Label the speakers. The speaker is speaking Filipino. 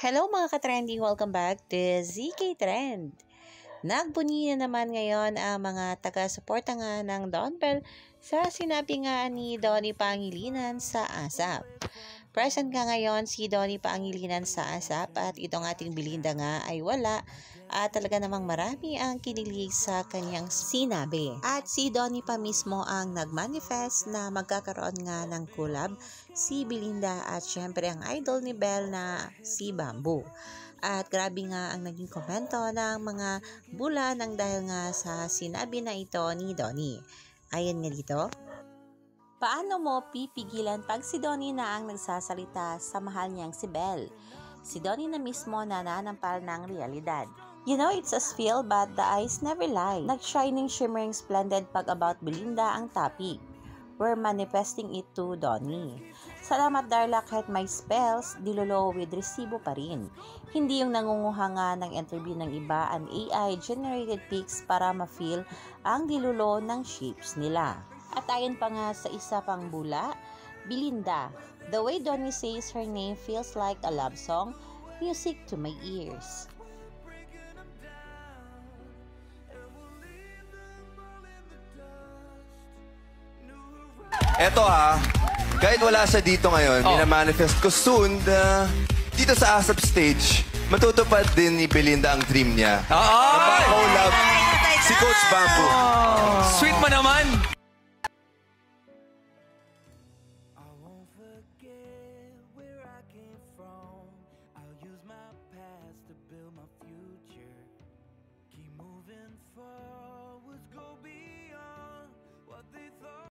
Speaker 1: Hello mga ka-trending! Welcome back to ZK Trend. Nagbunyi na naman ngayon ang mga taga-suporta nga ng Don Bell sa sinabi nga ni Donnie Pangilinan sa ASAP. Present nga ngayon si Donnie Pangilinan sa ASAP at itong ating Belinda nga ay wala at talaga namang marami ang kinilig sa kanyang sinabi. At si Donnie pa mismo ang nag-manifest na magkakaroon nga ng collab si Belinda at syempre ang idol ni Bell na si Bamboo. At grabe nga ang naging komento ng mga bula nang dahil nga sa sinabi na ito ni Donnie. Ayan nga dito. Paano mo pipigilan pag si Donnie na ang nagsasalita sa mahal niyang si Bell? Si Donnie na mismo nananampal ng realidad. You know it's a spill but the eyes never lie. Nag-shining shimmering splendid pag about Belinda ang topic. We're manifesting it to Donnie. Salamat Darla kahit may spells, dilolo with resibo pa rin. Hindi yung nangunguha nga ng interview ng iba ang AI-generated pics para ma-feel ang dilulo ng shapes nila. At ayon pa nga sa isa pang bula, Belinda, the way Donnie says her name feels like a love song, music to my ears.
Speaker 2: Eto kahit wala siya dito ngayon, minamanifest ko soon na dito sa ASAP stage, matutupad din ni Belinda ang dream niya. Na collab si Coach Bamboo.
Speaker 3: Sweet mo naman!